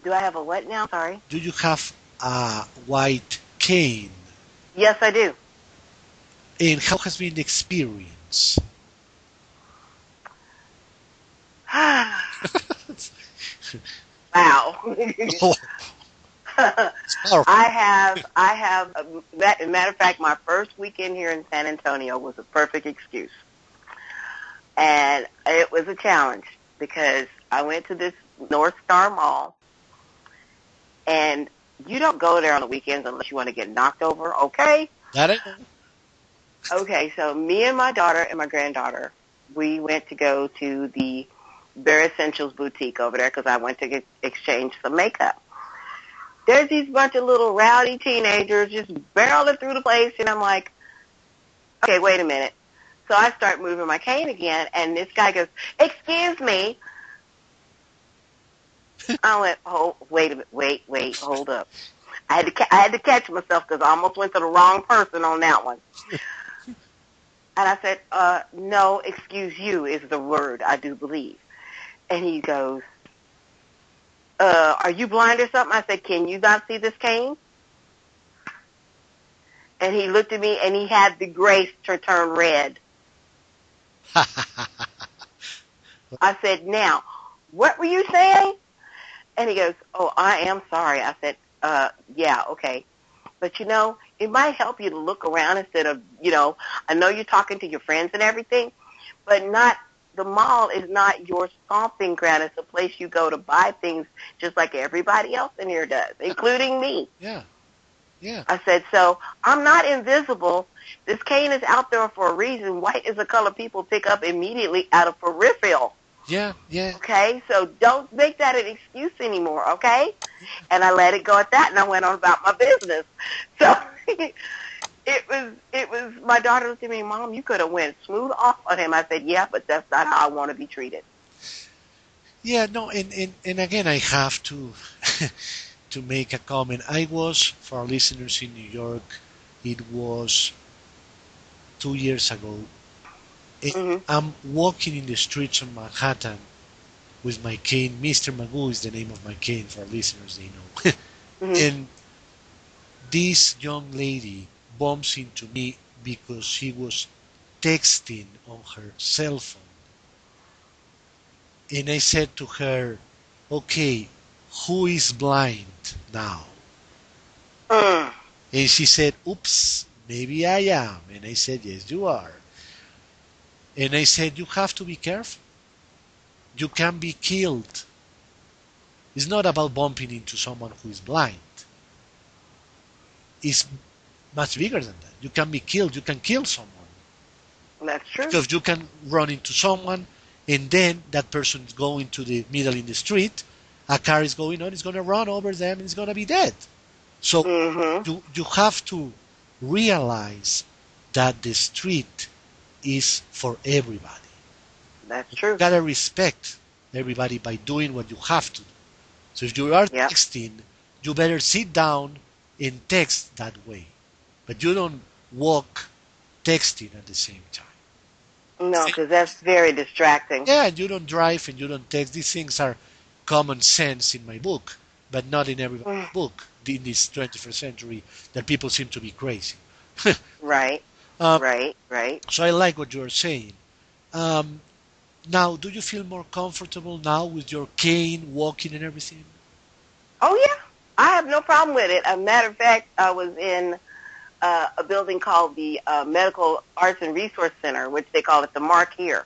C: Do I have a what now? Sorry.
B: Do you have a white cane?
C: Yes, I do.
B: And how has been the experience?
C: Wow.
B: Oh, it's powerful.
C: Matter of fact, my first weekend here in San Antonio was a perfect excuse. And it was a challenge because I went to this North Star Mall, and you don't go there on the weekends unless you want to get knocked over, okay?
B: That I know.
C: Okay, so me and my daughter and my granddaughter, we went to go to the Bare Essentials boutique over there because I went to exchange some makeup. There's these bunch of little rowdy teenagers just barreling through the place, and I'm like, okay, wait a minute. So I start moving my cane again, and this guy goes, excuse me. I went, oh, wait a minute, wait, hold up. I had to catch myself because I almost went to the wrong person on that one. And I said, no, excuse you is the word, I do believe. And he goes, are you blind or something? I said, can you not see this cane? And he looked at me, and he had the grace to turn red. I said, now, what were you saying? And he goes, oh, I am sorry. I said, yeah, okay. But, it might help you to look around instead of, I know you're talking to your friends and everything, but the mall is not your stomping ground. It's a place you go to buy things just like everybody else in here does, including me.
B: Yeah.
C: I said, so I'm not invisible. This cane is out there for a reason. White is a color people pick up immediately out of peripheral.
B: Yeah.
C: Okay, so don't make that an excuse anymore, okay? And I let it go at that, and I went on about my business. So it was. My daughter looked at me, Mom, you could have went smooth off on him. I said, yeah, but that's not how I want to be treated.
B: Yeah, no, and again, I have to to make a comment. I was, for our listeners in New York, it was 2 years ago.
C: Mm-hmm.
B: I'm walking in the streets of Manhattan with my cane. Mr. Magoo is the name of my cane for our listeners, they know.
C: Mm-hmm.
B: And this young lady bumps into me because she was texting on her cell phone. And I said to her, okay, who is blind now?
C: Mm.
B: And she said, oops, maybe I am. And I said, yes, you are. And I said, you have to be careful. You can be killed. It's not about bumping into someone who is blind. It's much bigger than that. You can be killed. You can kill someone.
C: That's true.
B: Because you can run into someone, and then that person is going to the middle in the street, a car is going on, it's going to run over them, and it's going to be dead. So
C: Mm-hmm.
B: you have to realize that the street is for everybody.
C: That's true.
B: You got to respect everybody by doing what you have to do. So if you are
C: Yep.
B: texting, you better sit down and text that way. But you don't walk texting at the same time.
C: No, because that's very distracting.
B: Yeah, and you don't drive and you don't text. These things are common sense in my book, but not in everybody's book in this 21st century that people seem to be crazy.
C: Right.
B: Um,
C: Right.
B: So I like what you're saying. Now, do you feel more comfortable now with your cane, walking and everything?
C: Oh, yeah. I have no problem with it. As a matter of fact, I was in a building called the Medical Arts and Resource Center, which they call it the Mark here.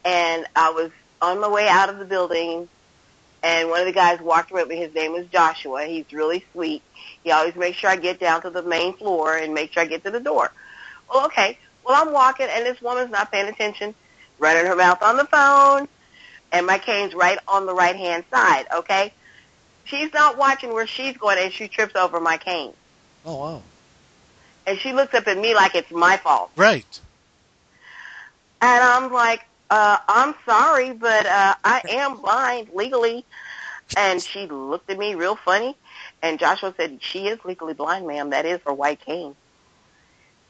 C: And I was on my way out of the building, and one of the guys walked with me. His name is Joshua. He's really sweet. He always makes sure I get down to the main floor and make sure I get to the door. Well, okay. Well, I'm walking, and this woman's not paying attention, running her mouth on the phone, and my cane's right on the right-hand side, okay? She's not watching where she's going, and she trips over my cane.
B: Oh, wow.
C: And she looks up at me like it's my fault.
B: Right.
C: And I'm like, I'm sorry, but I am blind legally. And she looked at me real funny. And Joshua said, she is legally blind, ma'am. That is her white cane.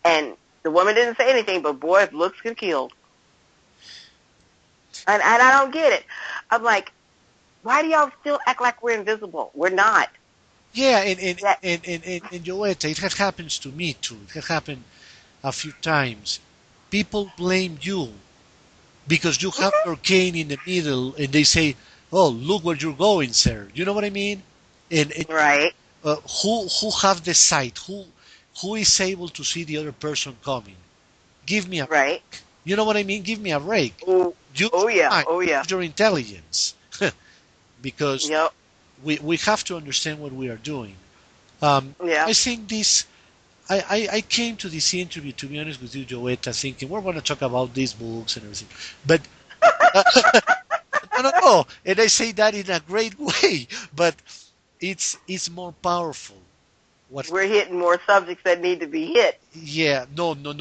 C: And the woman didn't say anything, but boy, if looks could kill. And I don't get it. I'm like, why do y'all still act like we're invisible? We're not.
B: Yeah, and Jo-Etta, it has happened to me too. It has happened a few times. People blame you because you have your cane in the middle, and they say, oh, look where you're going, sir. You know what I mean? And
C: Right.
B: who have the sight? Who is able to see the other person coming? Give me a
C: Right.
B: break. You know what I mean? Give me a break.
C: Oh,
B: Use
C: oh
B: your
C: yeah.
B: mind,
C: Oh yeah.
B: use your intelligence, because
C: Yep.
B: we have to understand what we are doing.
C: Yeah.
B: I think this. I came to this interview, to be honest with you, Jo-Etta, thinking we're going to talk about these books and everything. But no. And I say that in a great way. But it's more powerful. What?
C: We're hitting more subjects that need to be hit.
B: Yeah. No. Not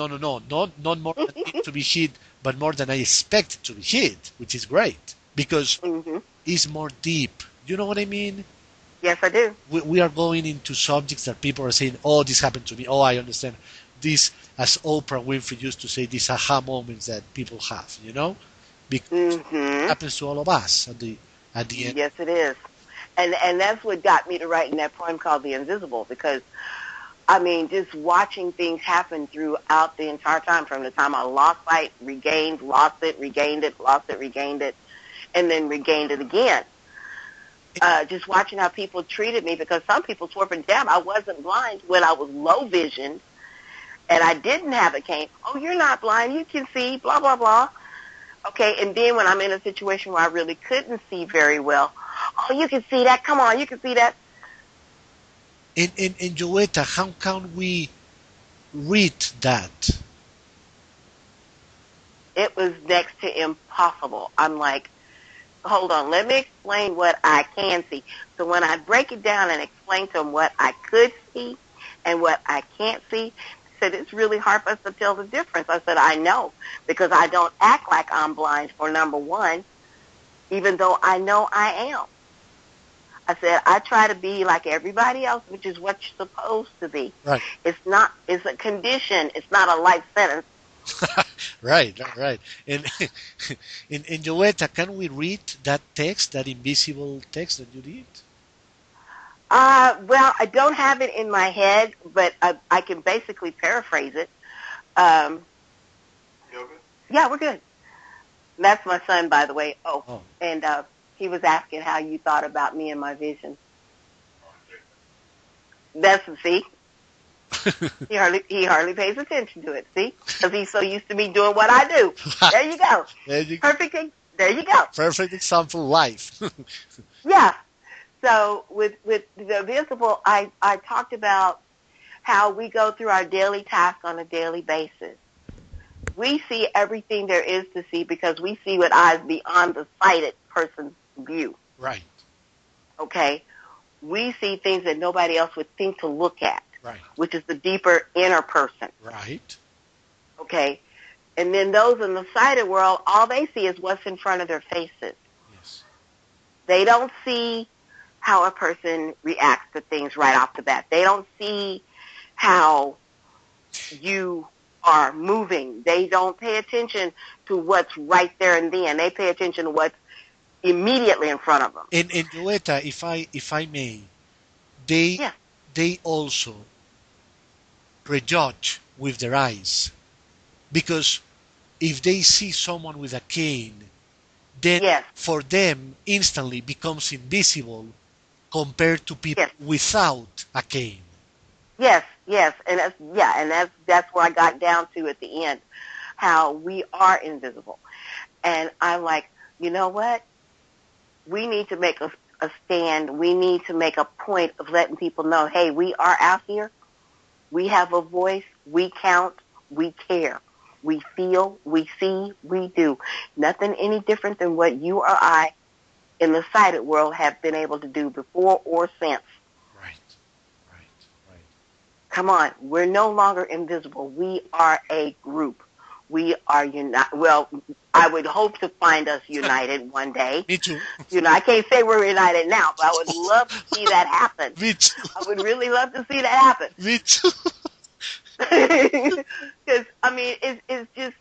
B: more than it to be hit, but more than I expect to be hit, which is great because
C: Hmm.
B: it's more deep. You know what I mean?
C: Yes, I do.
B: We are going into subjects that people are saying, "Oh, this happened to me. Oh, I understand." This, as Oprah Winfrey used to say, these aha moments that people have. Because it
C: Hmm.
B: happens to all of us at the end.
C: Yes, it is. And that's what got me to writing that poem called The Invisible, because I mean, just watching things happen throughout the entire time, from the time I lost sight, regained, lost it, regained it, lost it, regained it, and then regained it again. Just watching how people treated me, because some people swore and damn, I wasn't blind when I was low vision and I didn't have a cane. Oh, you're not blind, you can see, blah, blah, blah. Okay, and then when I'm in a situation where I really couldn't see very well, oh, you can see that, come on, you can see that.
B: And Jo-Etta, how can we read that?
C: It was next to impossible. I'm like, hold on, let me explain what I can see. So when I break it down and explain to them what I could see and what I can't see, I said, it's really hard for us to tell the difference. I said, I know, because I don't act like I'm blind, for number one, even though I know I am. I said, I try to be like everybody else, which is what you're supposed to be.
B: Right.
C: It's a condition. It's not a life sentence.
B: Right. And and Jo-Etta, can we read that text, that invisible text that you did?
C: Well, I don't have it in my head, but I can basically paraphrase it. Um, yeah, we're good. And that's my son, by the way.
B: Oh.
C: And he was asking how you thought about me and my vision. See, he hardly pays attention to it. See, because he's so used to me doing what I do. There you go. Perfect. There you go.
B: Perfect example, life.
C: Yeah. So with the visible, I talked about how we go through our daily tasks on a daily basis. We see everything there is to see because we see with eyes beyond the sighted person's view.
B: Right.
C: Okay? We see things that nobody else would think to look at.
B: Right.
C: Which is the deeper inner person.
B: Right.
C: Okay? And then those in the sighted world, all they see is what's in front of their faces.
B: Yes.
C: They don't see how a person reacts to things right off the bat. They don't see how you are moving. They don't pay attention to what's right there and then. They pay attention to what's immediately in front of them.
B: And Jo-Etta, if I may, they also prejudge with their eyes, because if they see someone with a cane, then for them instantly becomes invisible compared to people without a cane.
C: Yes, and that's where I got down to at the end, how we are invisible. And I'm like, you know what? We need to make a stand. We need to make a point of letting people know, hey, we are out here. We have a voice. We count. We care. We feel. We see. We do. Nothing any different than what you or I in the sighted world have been able to do before or since.
B: Right.
C: Come on. We're no longer invisible. We are a group. We are united. Well, I would hope to find us united one day.
B: Me too.
C: I can't say we're united now, but I would love to see that happen.
B: Me too.
C: I would really love to see that happen.
B: Me too.
C: Because, I mean, it's just,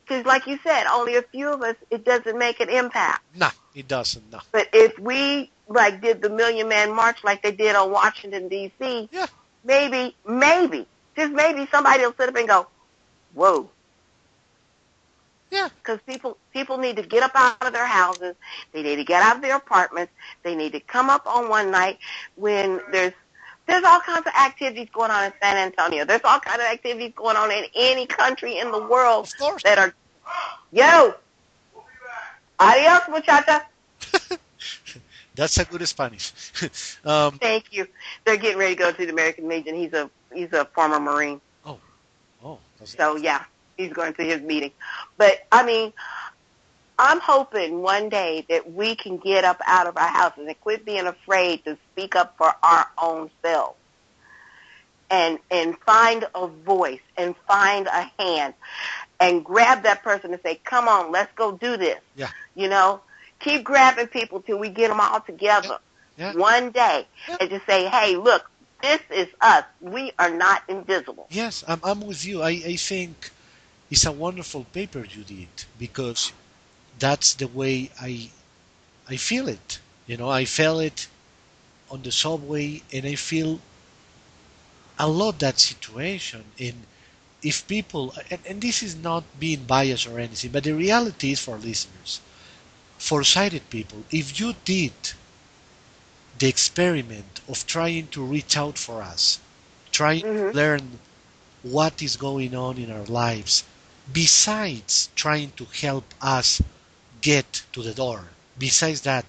C: because like you said, only a few of us, it doesn't make an impact.
B: No, it doesn't, no.
C: But if we, did the Million Man March like they did on Washington, D.C., maybe, just maybe somebody will sit up and go, whoa.
B: Yeah.
C: Because people need to get up out of their houses. They need to get out of their apartments. They need to come up on one night when there's all kinds of activities going on in San Antonio. There's all kinds of activities going on in any country in the world
B: Of course.
C: that are, yo, adios, muchacha.
B: That's a good Spanish.
C: Thank you. They're getting ready to go to the American Legion. He's a former Marine.
B: Oh.
C: So, yeah, he's going to his meeting. But, I mean, I'm hoping one day that we can get up out of our houses and quit being afraid to speak up for our own selves and find a voice and find a hand and grab that person and say, come on, let's go do this.
B: Yeah.
C: You know, keep grabbing people till we get them all together one day and just say, hey, look, this is us. We are not invisible.
B: Yes, I'm with you. I think it's a wonderful paper you did because that's the way I feel it. You know, I felt it on the subway, and I feel a lot that situation. And if people, and this is not being biased or anything, but the reality is for listeners, for sighted people, if you did the experiment of trying to reach out for us, trying to learn what is going on in our lives, besides trying to help us get to the door, besides that,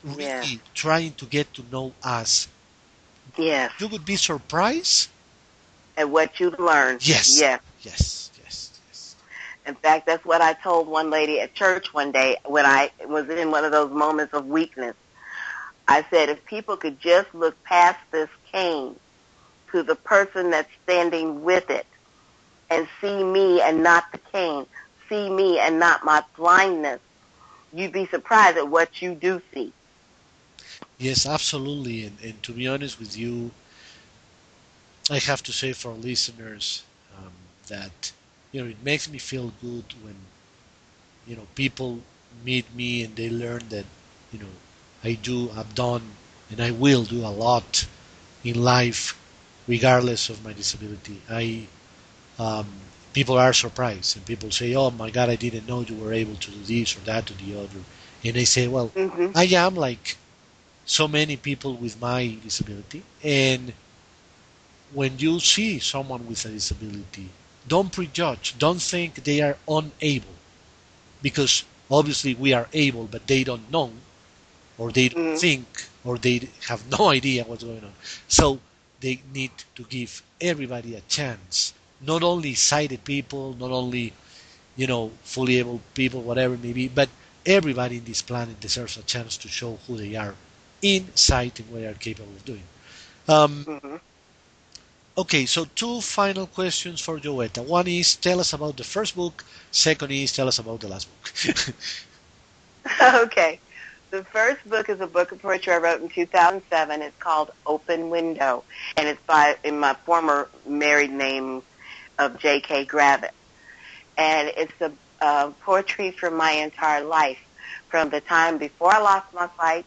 B: really trying to get to know us, you would be surprised
C: at what you learned.
B: Yes.
C: In fact, that's what I told one lady at church one day when I was in one of those moments of weakness. I said, if people could just look past this cane to the person that's standing with it and see me and not the cane, see me and not my blindness, you'd be surprised at what you do see.
B: Yes, absolutely. And to be honest with you, I have to say for listeners that, it makes me feel good when, people meet me and they learn that, I've done, and I will do a lot in life, regardless of my disability. People are surprised, and people say, "Oh my God, I didn't know you were able to do this or that or the other." And I say, "Well, I am like so many people with my disability." And when you see someone with a disability, don't prejudge. Don't think they are unable, because obviously we are able, but they don't know, or they don't think, or they have no idea what's going on. So they need to give everybody a chance. Not only sighted people, not only, fully able people, whatever it may be, but everybody in this planet deserves a chance to show who they are in sight and what they are capable of doing. Okay, so two final questions for Jo-Etta. One is, tell us about the first book. Second is, tell us about the last book.
C: Okay. The first book is a book of poetry I wrote in 2007. It's called Open Window, and it's in my former married name of J.K. Gravitt. And it's a poetry from my entire life, from the time before I lost my sight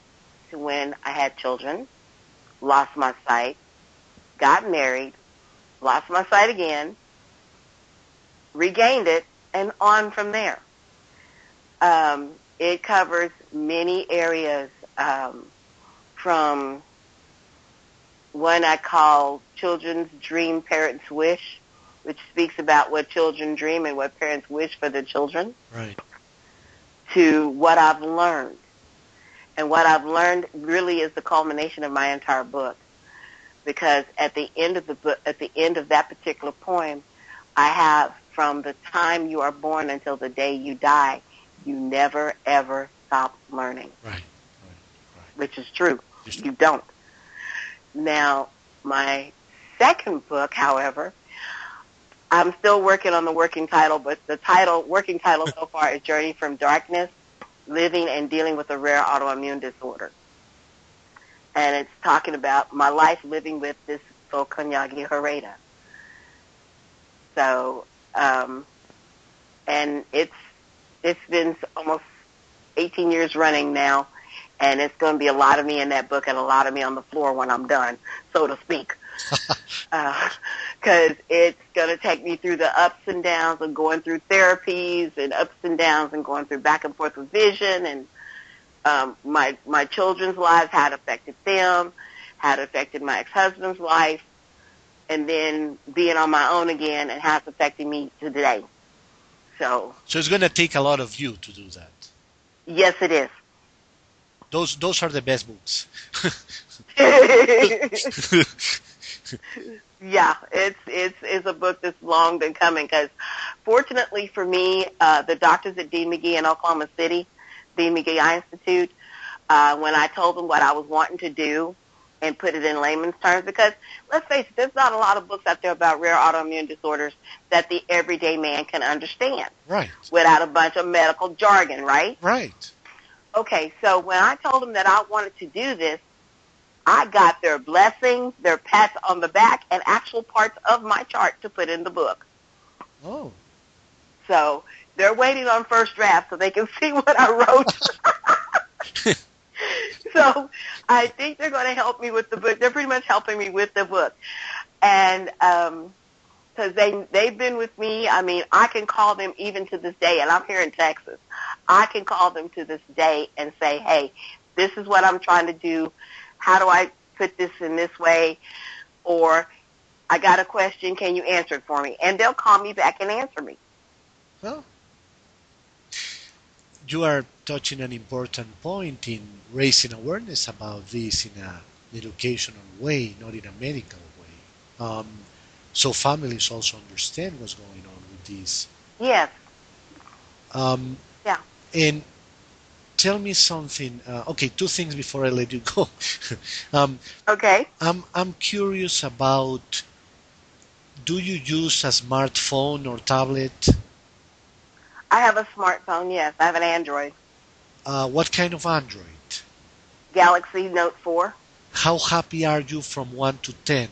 C: to when I had children, lost my sight, got married, lost my sight again, regained it, and on from there. It covers many areas, from one I call Children's Dream, Parents Wish, which speaks about what children dream and what parents wish for their children,
B: Right.
C: to what I've learned. And what I've learned really is the culmination of my entire book, because at the end of the book, at the end of that particular poem, I have, from the time you are born until the day you die, you never, ever stop learning.
B: Right.
C: Which is true. You don't. Now, my second book, however, I'm still working on the working title, but the working title so far is Journey from Darkness, Living and Dealing with a Rare Autoimmune Disorder. And it's talking about my life living with this Sokonyagi Hareda. So, and it's been almost 18 years running now, and it's going to be a lot of me in that book and a lot of me on the floor when I'm done, so to speak. because it's going to take me through the ups and downs of going through therapies and ups and downs and going through back and forth with vision and my children's lives, how it affected them, how it affected my ex-husband's life, and then being on my own again and how it's affecting me today. So
B: it's going to take a lot of you to do that.
C: Yes, it is.
B: Those are the best books.
C: Yeah, it's a book that's long been coming because fortunately for me, the doctors at Dean McGee in Oklahoma City, Dean McGee Eye Institute, when I told them what I was wanting to do and put it in layman's terms, because let's face it, there's not a lot of books out there about rare autoimmune disorders that the everyday man can understand.
B: Right.
C: Without a bunch of medical jargon, right?
B: Right.
C: Okay, so when I told them that I wanted to do this, I got their blessings, their pats on the back, and actual parts of my chart to put in the book.
B: Oh.
C: So they're waiting on first draft so they can see what I wrote. So I think they're going to help me with the book. They're pretty much helping me with the book. And because they've been with me, I mean, I can call them even to this day, and I'm here in Texas. I can call them to this day and say, hey, this is what I'm trying to do. How do I put this in this way? Or I got a question. Can you answer it for me? And they'll call me back and answer me.
B: Well, you are touching an important point in raising awareness about this in an educational way, not in a medical way. So families also understand what's going on with this.
C: Yes.
B: Yeah. And tell me something. Okay, two things before I let you go.
C: Okay.
B: I'm curious about, do you use a smartphone or tablet?
C: I have a smartphone, yes. I have an Android.
B: What kind of Android?
C: Galaxy Note 4.
B: How happy are you from 1 to 10?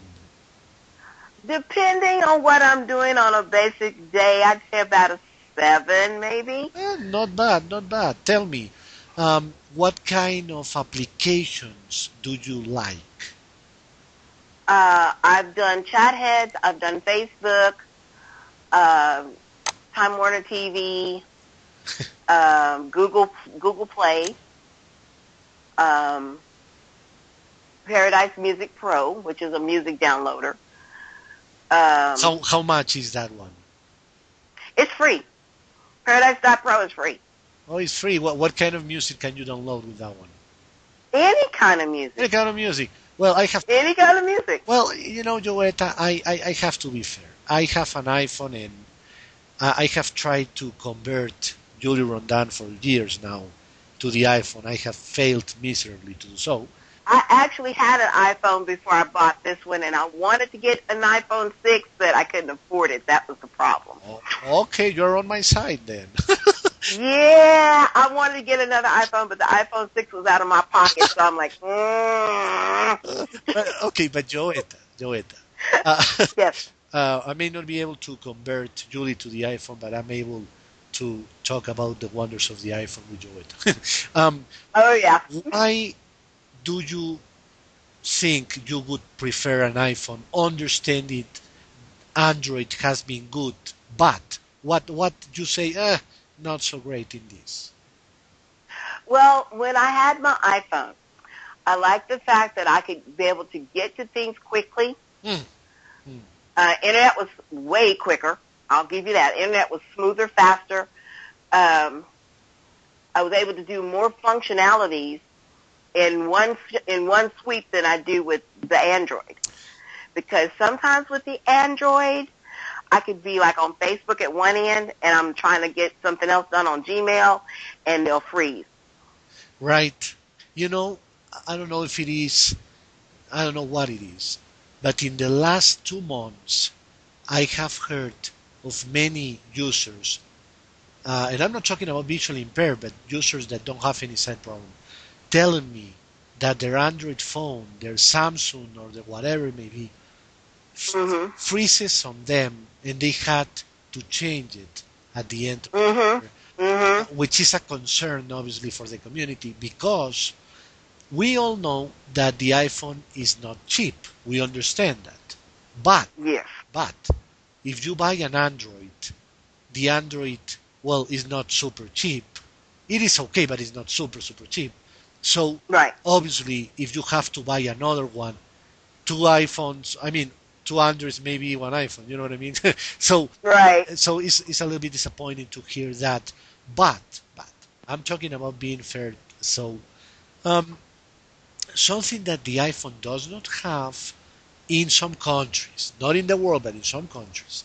C: Depending on what I'm doing on a basic day, I'd say about a 7, maybe.
B: Not bad, not bad. Tell me, what kind of applications do you like?
C: I've done chat heads. I've done Facebook, Time Warner TV, Google Play, Paradise Music Pro, which is a music downloader.
B: How much is that one?
C: It's free. Paradise.pro is free.
B: Oh, it's free. What kind of music can you download with that one?
C: Any kind of music.
B: Any kind of music. Well, I have...
C: Any kind of music.
B: Well, you know, Jo-Etta, I have to be fair. I have an iPhone and I have tried to convert Julie Rondon for years now to the iPhone. I have failed miserably to do so.
C: I actually had an iPhone before I bought this one, and I wanted to get an iPhone 6, but I couldn't afford it. That was the problem.
B: Oh, okay, you're on my side then.
C: Yeah, I wanted to get another iPhone, but the iPhone 6 was out of my pocket, so I'm like,
B: Okay, but Jo-Etta.
C: Yes.
B: I may not be able to convert Julie to the iPhone, but I'm able to talk about the wonders of the iPhone with Jo-Etta.
C: Oh, yeah.
B: Why do you think you would prefer an iPhone? Understanding Android has been good, but what you say, not so great in this?
C: Well, when I had my iPhone, I liked the fact that I could be able to get to things quickly. Internet was way quicker. I'll give you that. Internet was smoother, faster. I was able to do more functionalities in one sweep than I do with the Android. Because sometimes with the Android, I could be like on Facebook at one end, and I'm trying to get something else done on Gmail, and they'll freeze.
B: Right. You know, I don't know if it is, I don't know what it is, but in the last 2 months, I have heard of many users, and I'm not talking about visually impaired, but users that don't have any sight problem, telling me that their Android phone, their Samsung or the whatever it may be, freezes on them, and they had to change it at the end of the year, which is a concern, obviously, for the community, because we all know that the iPhone is not cheap. We understand that. But
C: yes,
B: But if you buy an Android, the Android, well, is not super cheap. It is okay, but it's not super, super cheap. So
C: Right.
B: obviously, if you have to buy another one, two iPhones, I mean, two Androids, maybe one iPhone, you know what I mean? so
C: Right.
B: so it's a little bit disappointing to hear that. But I'm talking about being fair. So um, something that the iPhone does not have in some countries, not in the world, but in some countries,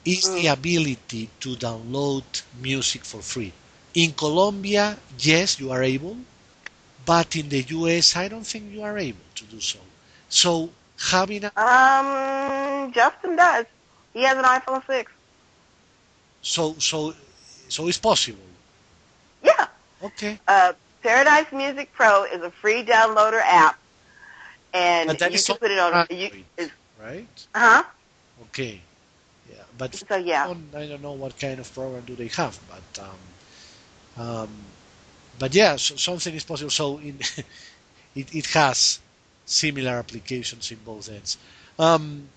B: is the
C: Mm.
B: ability to download music for free. In Colombia, yes, you are able, but in the US, I don't think you are able to do so. So having a
C: Justin does. He has an iPhone 6.
B: so so so it's possible.
C: Yeah.
B: Okay,
C: Uh, Paradise Music Pro is a free downloader app, and
B: but that
C: you
B: is
C: can
B: on
C: put it on. You
B: Android,
C: is
B: right?
C: huh?
B: Okay, yeah, but
C: So yeah.
B: I don't know what kind of program do they have, um, but yeah, so something is possible. So it has similar applications in both ends. Um,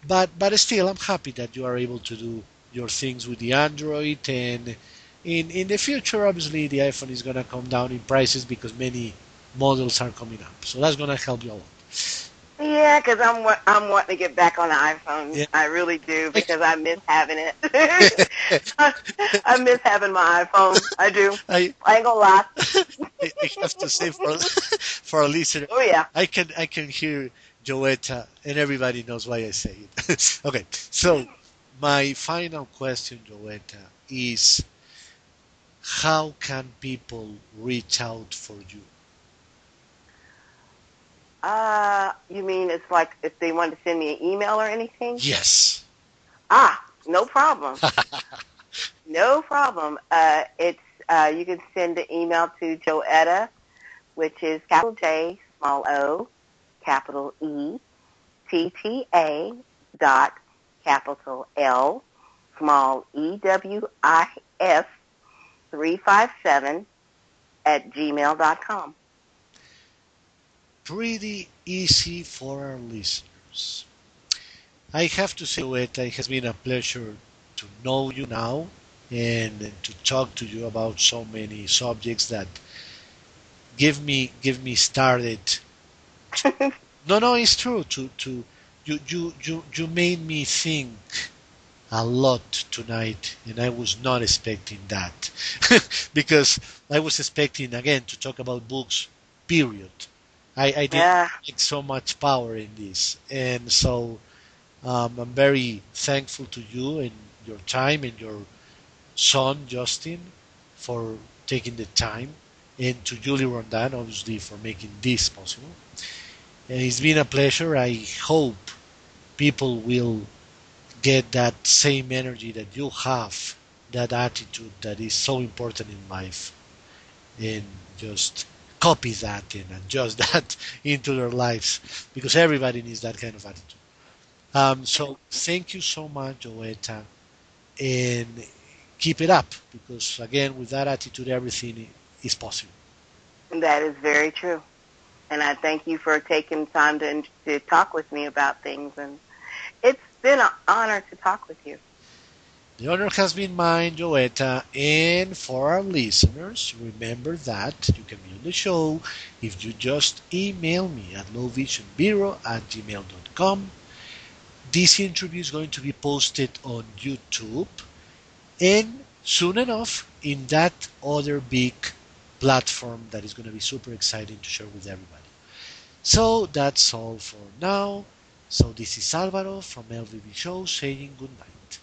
B: but still, I'm happy that you are able to do your things with the Android, and in the future, obviously, the iPhone is gonna come down in prices because many models are coming up. So that's gonna help you a lot.
C: Yeah, because I'm wanting to get back on the iPhone.
B: Yeah.
C: I really do because I miss having it. I miss having my iPhone. I do.
B: I,
C: I ain't gonna lie.
B: I have to say for for a listener,
C: Oh yeah.
B: I can hear Jo-Etta, and everybody knows why I say it. Okay, so my final question, Jo-Etta, is how can people reach out for you?
C: You mean it's like if they want to send me an email or anything?
B: Yes.
C: No problem. No problem. It's you can send an email to Jo-Etta, which is capital J, small O, capital E, TTA dot capital L, small EWIS 357 at gmail.com.
B: Pretty easy for our listeners. I have to say, Jo-Etta, it has been a pleasure to know you now and to talk to you about so many subjects that give me started. No, no, it's true. You made me think a lot tonight, and I was not expecting that because I was expecting again to talk about books. Period. I didn't
C: Yeah.
B: take so much power in this, and so I'm very thankful to you and your time and your son Justin for taking the time, and to Julie Rondan obviously for making this possible. And it's been a pleasure. I hope people will get that same energy that you have, that attitude that is so important in life, and just copy that and adjust that into their lives because everybody needs that kind of attitude. So thank you so much, Jo-Etta, and keep it up because again, with that attitude, everything is possible.
C: That is very true. And I thank you for taking time to talk with me about things. And it's been an honor to talk with you.
B: The honor has been mine, Jo-Etta, and for our listeners, remember that you can be on the show if you just email me at lowvisionbureau@gmail.com. This interview is going to be posted on YouTube and soon enough in that other big platform that is going to be super exciting to share with everybody. So that's all for now. So this is Alvaro from LVB Show saying good night.